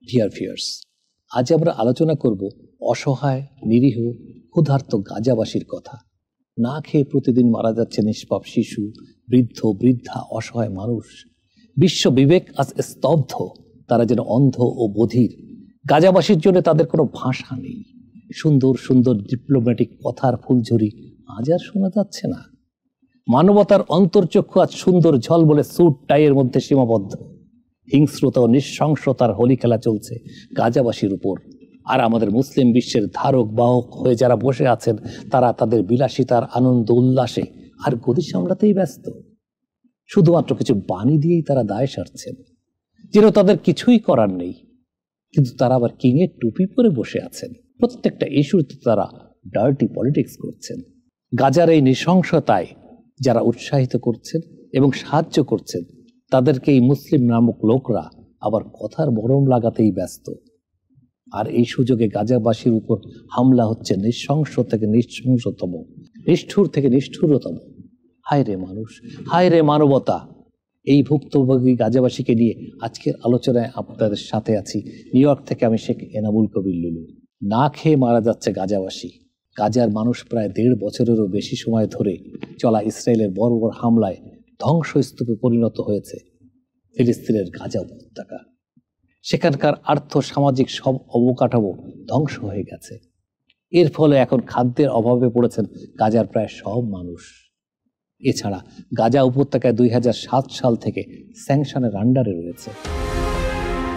Dear viewers, আজ আমরা আলোচনা করব অসহায়, নিরীহ, ক্ষুধার্ত গাজাবাসীর কথা। না খেয়ে প্রতিদিন মারা যাচ্ছে নিষ্পাপ শিশু, বৃদ্ধ, বৃদ্ধা, অসহায় মানুষ। বিশ্ব বিবেক আজ স্তব্ধ, তারা যেন অন্ধ ও বধির। গাজাবাসীর জন্য তাদের কোনো ভাষা নেই। সুন্দর সুন্দর ডিপ্লোম্যাটিক কথার ফুলঝুরি আজ আর শোনা যাচ্ছে না। মানবতার অন্তর্চক্ষু আজ সুন্দর ঝলমলে স্যুট টাইয়ের মধ্যে সীমাবদ্ধ। হিংস্রতা ও নৃশংসতার হোলি খেলা চলছে গাজাবাসীর উপর। আর আমাদের মুসলিম বিশ্বের ধারক বাহক হয়ে যারা বসে আছেন, তারা তাদের বিলাসিতার আনন্দ উল্লাসে আর গদি সামলাতেই ব্যস্ত। শুধুমাত্র কিছু বাণী দিয়েই তারা দায় সারছেন, যেন তাদের কিছুই করার নেই। কিন্তু তারা আবার কিংয়ের টুপি পরে বসে আছেন। প্রত্যেকটা ইস্যুতে তারা ডার্টি পলিটিক্স করছেন। গাজার এই নৃশংসতায় যারা উৎসাহিত করছেন এবং সাহায্য করছেন, তাদেরকে এই মুসলিম নামক লোকরা আবার কথার মরম লাগাতেই ব্যস্ত। আর এই সুযোগে গাজাবাসীর উপর হামলা হচ্ছে নৃশংস থেকে নৃশংসতম, নিষ্ঠুর থেকে নিষ্ঠুরতম। হায় রে মানুষ, হায় রে মানবতা। এই ভুক্তভোগী গাজাবাসীকে নিয়ে আজকের আলোচনায় আপনাদের সাথে আছি নিউ ইয়র্ক থেকে আমি শেখ এনামুল কবির লুলু। না খেয়ে মারা যাচ্ছে গাজাবাসী। গাজার মানুষ প্রায় 1.5 বছরেরও বেশি সময় ধরে চলা ইসরায়েলের বর্বর হামলায় ধ্বংসস্তূপে পরিণত হয়েছে ফিলিস্তিনের গাজা উপত্যকা। সেখানকার আর্থ সামাজিক সব অবকাঠামো ধ্বংস হয়ে গেছে। এর ফলে এখন খাদ্যের অভাবে পড়েছেন গাজার প্রায় সব মানুষ। এছাড়া গাজা উপত্যকায় 2007 সাল থেকে স্যাংশনের আন্ডারে রয়েছে।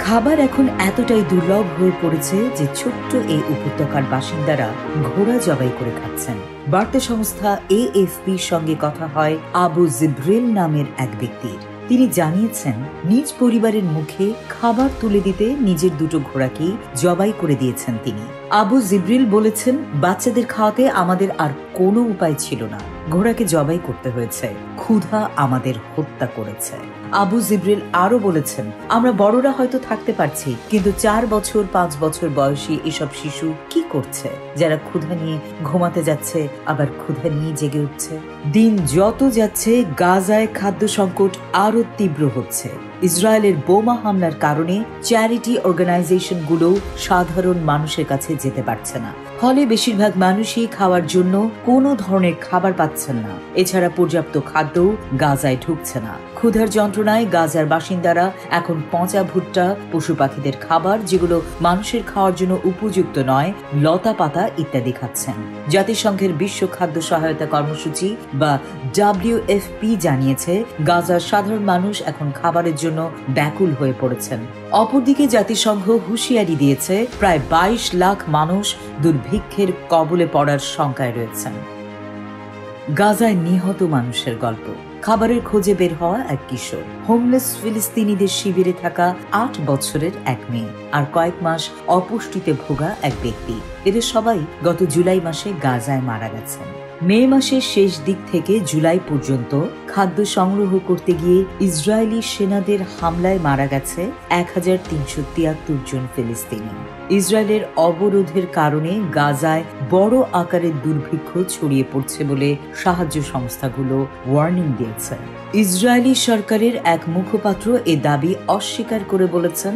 খাবার এখন এতটাই দুর্লভ হয়ে পড়েছে যে ছোট্ট এই উপত্যকার বাসিন্দারা ঘোড়া জবাই করে খাচ্ছেন। বার্তা সংস্থা AFPর সঙ্গে কথা হয় আবু জিব্রিল নামের এক ব্যক্তির। তিনি জানিয়েছেন, নিজ পরিবারের মুখে খাবার তুলে দিতে নিজের 2 ঘোড়াকেই জবাই করে দিয়েছেন তিনি। আবু জিব্রিল বলেছেন, বাচ্চাদের খাওয়াতে আমাদের আর কোনো উপায় ছিল না, ঘোড়াকে জবাই করতে হয়েছে, ক্ষুধা আমাদের হত্যা করেছে। আবু জিব্রিল আরো বলেছেন, আমরা বড়রা হয়তো থাকতে পারছি, কিন্তু 4 বছর 5 বছর বয়সী এসব শিশু কি করছে, যারা ক্ষুধা নিয়ে ঘুমাতে যাচ্ছে আবার ক্ষুধা নিয়ে জেগে উঠছে। দিন যত যাচ্ছে গাজায় খাদ্য সংকট আরো তীব্র হচ্ছে। ইসরায়েলের বোমা হামলার কারণে চ্যারিটি অর্গানাইজেশনগুলো সাধারণ মানুষের কাছে যেতে পারছে না। ফলে বেশিরভাগ মানুষই খাওয়ার জন্য কোনো ধরনের খাবার পাচ্ছেন না। এছাড়া পর্যাপ্ত খাদ্যও গাজায় ঢুকছে না। ক্ষুধার যন্ত্রণায় গাজার বাসিন্দারা এখন পচা ভুট্টা, পশু পাখিদের খাবার যেগুলো মানুষের খাওয়ার জন্য উপযুক্ত নয়, লতা পাতা ইত্যাদি খাচ্ছেন। জাতিসংঘের বিশ্ব খাদ্য সহায়তা কর্মসূচি বা WFP জানিয়েছে, গাজার সাধারণ মানুষ এখন খাবারের জন্য ব্যাকুল হয়ে পড়েছেন। অপরদিকে জাতিসংঘ হুঁশিয়ারি দিয়েছে, প্রায় 22 লাখ মানুষ দুর্ভিক্ষের কবলে পড়ার শঙ্কায় রয়েছেন। গাজায় নিহত মানুষের গল্প। খাবারের খোঁজে বের হওয়া এক কিশোর, হোমলেস ফিলিস্তিনিদের শিবিরে থাকা 8 বছরের এক মেয়ে, আর কয়েক মাস অপুষ্টিতে ভোগা এক ব্যক্তি। এদের সবাই গত জুলাই মাসে গাজায় মারা গেছেন। মে মাসের শেষ দিক থেকে জুলাই পর্যন্ত খাদ্য সংগ্রহ করতে গিয়ে ইসরায়েলি সেনাদের হামলায় মারা গেছে 1373 জন ফিলিস্তিনি। ইসরায়েলের অবরোধের কারণে গাজায় বড় আকারের দুর্ভিক্ষ ছড়িয়ে পড়ছে বলে সাহায্য সংস্থাগুলো ওয়ার্নিং দিয়েছে। ইসরায়েলি সরকারের এক মুখপাত্র এ দাবি অস্বীকার করে বলেছেন,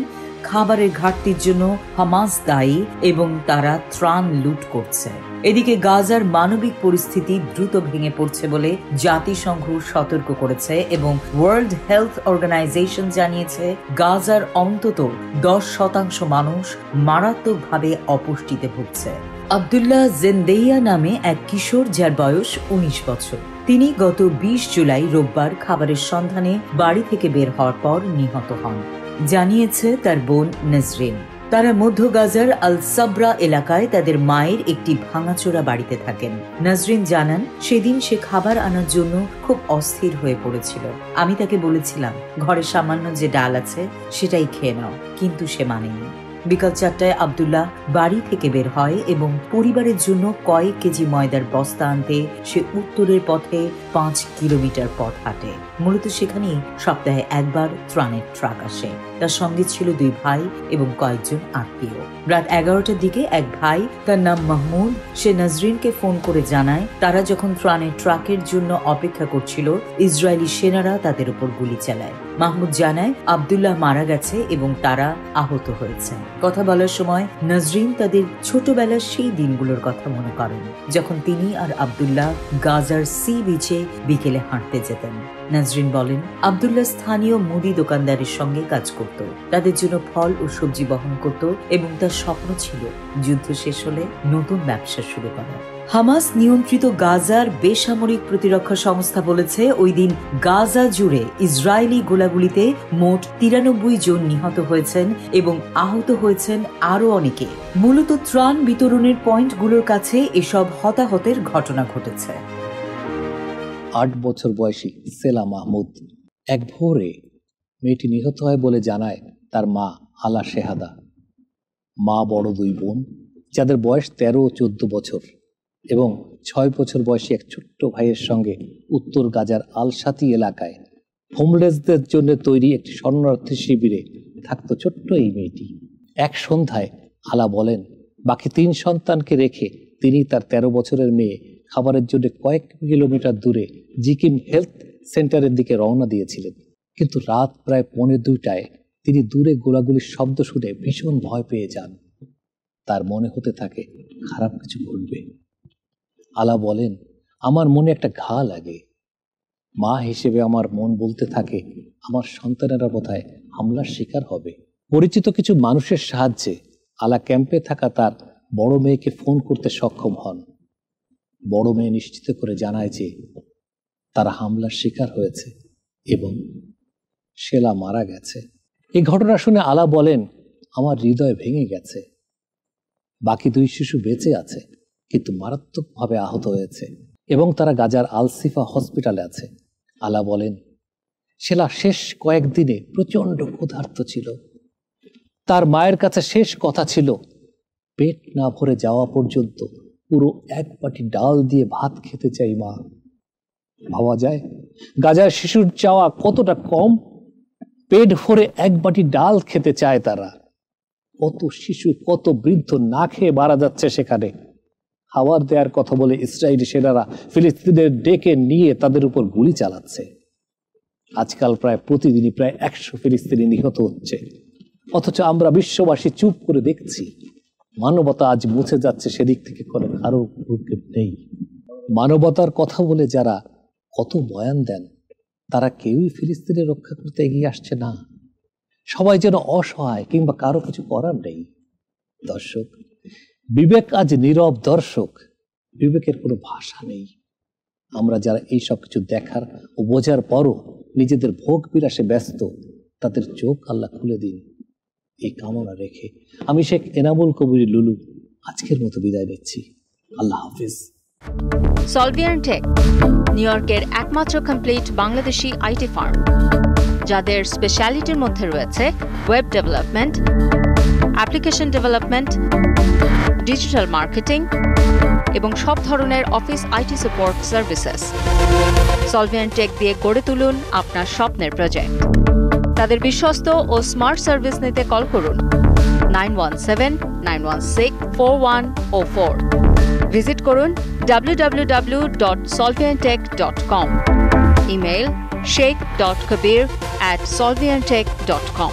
খাবারের ঘাটতির জন্য হামাস দায়ী এবং তারা ত্রাণ লুট করছে। এদিকে গাজার মানবিক পরিস্থিতি দ্রুত ভেঙে পড়ছে বলে জাতিসংঘ সতর্ক করেছে এবং ওয়ার্ল্ড হেলথ অর্গানাইজেশন জানিয়েছে, গাজার অন্তত 10% মানুষ মারাত্মকভাবে অপুষ্টিতে ভুগছে। আব্দুল্লাহ জেনদেইয়া নামে এক কিশোর, যার বয়স 19 বছর, তিনি গত 20 জুলাই রোববার খাবারের সন্ধানে বাড়ি থেকে বের হওয়ার পর নিহত হন, জানিয়েছে তার বোন নাজরিন। তারা মধ্য গাজার আল সাবরা এলাকায় তাদের মায়ের একটি ভাঙাচোরা বাড়িতে থাকেন। নাজরিন জানান, সেদিন সে খাবার আনার জন্য খুব অস্থির হয়ে পড়েছিল। আমি তাকে বলেছিলাম, ঘরে সামান্য যে ডাল আছে সেটাই খেয়ে নাও, কিন্তু সে মানেনি। বিকাল 4টায় আব্দুল্লাহ বাড়ি থেকে বের হয় এবং পরিবারের জন্য কয়েক কেজি ময়দার বস্তা আনতে সে উত্তরের পথে 5 কিলোমিটার পথ হাঁটে। মূলত সেখানেই সপ্তাহে একবার ত্রাণের ট্রাক আসে। তার সঙ্গে ছিল 2 ভাই এবং কয়েকজন আত্মীয়। রাত 11টার দিকে এক ভাই, তার নাম মাহমুদ, সে নাজরিনকে ফোন করে জানায় তারা যখন ত্রাণের ট্রাকের জন্য অপেক্ষা করছিল, ইসরায়েলি সেনারা তাদের উপর গুলি চালায়। মাহমুদ জানায় আব্দুল্লাহ মারা গেছে এবং তারা আহত হয়েছে। কথা বলার সময় নাজরিন তাদের ছোটবেলার সেই দিনগুলোর কথা মনে করেন, যখন তিনি আর আব্দুল্লাহ গাজার সি বিচে বিকেলে হাঁটতে যেতেন। নাজরিন বলেন, আব্দুল্লাহ স্থানীয় মুদি দোকানদারের সঙ্গে কাজ করত, তাদের জন্য ফল ও সবজি বহন করত এবং তার স্বপ্ন ছিল যুদ্ধ শেষ হলে নতুন ব্যবসা শুরু করা। হামাস নিয়ন্ত্রিত গাজার বেসামরিক প্রতিরক্ষা সংস্থা বলেছে, ওই দিন গাজা জুড়ে ইসরায়েলি গোলাগুলিতে মোট 93 জন নিহত হয়েছেন এবং আহত হয়েছেন আরো অনেকে। মূলত ত্রাণ বিতরণের পয়েন্টগুলোর কাছে এসব হতাহতের ঘটনা ঘটেছে। 8 বছর বয়সী সেলা মাহমুদ। এক ভোরে মেয়েটি নিহত হয় বলে জানায় তার মা আলা শেহাদা। মা বড় 2 বোন, যাদের বয়স 13 ও 14 বছর এবং 6 বছর বয়সী এক ছোট্ট ভাইয়ের সঙ্গে উত্তর গাজার আল শাতি এলাকায় হোমলেসদের জন্য তৈরি একটি শরণার্থী শিবিরে থাকতো ছোট্ট এই মেয়েটি। এক সন্ধ্যায় আলা বলেন, বাকি 3 সন্তানকে রেখে তিনি তার 13 বছরের মেয়ে খাবারের জন্য কয়েক কিলোমিটার দূরে জিকিম হেলথ সেন্টারের দিকে রওনা দিয়েছিলেন। কিন্তু রাত প্রায় 1:45টায় তিনি দূরে গোলাগুলির শব্দ শুনে ভীষণ ভয় পেয়ে যান। তার মনে হতে থাকে খারাপ কিছু ঘটবে। আলা বলেন, আমার মনে একটা ঘা লাগে। মা হিসেবে আমার মন বলতে থাকে আমার সন্তানেরা বোধহয় হামলার শিকার হবে। পরিচিত কিছু মানুষের সাহায্যে আলা ক্যাম্পে থাকা তার বড় মেয়েকে ফোন করতে সক্ষম হন। বড় মেয়ে নিশ্চিত করে জানায় যে তারা হামলার শিকার হয়েছে এবং শেলা মারা গেছে। এই ঘটনা শুনে আলা বলেন, আমার হৃদয় ভেঙে গেছে। বাকি 2 শিশু বেঁচে আছে কিন্তু মারাত্মকভাবে আহত হয়েছে এবং তারা গাজার আলসিফা হসপিটালে আছে। আলা বলেন, শেলা শেষ কয়েকদিনে প্রচন্ড ক্ষুধার্ত ছিল। তার মায়ের কাছে শেষ কথা ছিল, পেট না ভরে যাওয়া পর্যন্ত পুরো 1 বাটি ডাল দিয়ে ভাত খেতে চাই মা। ভাবা যায় গাজার শিশুর চাওয়া কতটা কম। পেট ভরে 1 বাটি ডাল খেতে চায় তারা। কত শিশু, কত বৃদ্ধ না খেয়ে মারা যাচ্ছে সেখানে। খাবার দেওয়ার কথা বলে ইসরায়েলি সেনারা ফিলিস্তিনের ডেকে নিয়ে তাদের উপর গুলি চালাচ্ছে। আজকাল প্রায় প্রতিদিনই প্রায় 100 ফিলিস্তিনি নিহত হচ্ছে, অথচ আমরা বিশ্ববাসী চুপ করে দেখছি। মানবতা আজ মুছে যাচ্ছে, সেদিক থেকে কোনো কারো ভ্রুক্ষেপ নেই। মানবতার কথা বলে যারা কত বয়ান দেন, তারা কেউই ফিলিস্তিনের রক্ষা করতে এগিয়ে আসছে না। সবাই যেন অসহায় কিংবা কারো কিছু করার নেই। দর্শক, বিবেক আজ নীরব দর্শক। বিবেকের কোনো ভাষা নেই। আমরা যারা এই সব কিছু দেখার ও বোঝার পরও নিজেদের ভোগ বিলাসে ব্যস্ত, তাদের চোখ আল্লাহ খুলে দিন, এই কামনা রেখে আমি শেখ এনামুল কবির লুলু আজকের মতো বিদায় নিচ্ছি। আল্লাহ হাফিজ। সলভিয়ান টেক নিউ ইয়র্কের একমাত্র কমপ্লিট বাংলাদেশি আইটি ফার্ম, যাদের স্পেশালিটির মধ্যে রয়েছে web development, application development, digital marketing এবং সব ধরনের office IT support services. Solvian Tech দিয়ে গড়ে তুলুন আপনার স্বপ্নের প্রজেক্ট। তাদের বিশ্বস্ত ও স্মার্ট সার্ভিস নিতে কল করুন 9179164104। ভিজিট করুন www.solviantech.com। Email sheikh.kabir@solviantech.com।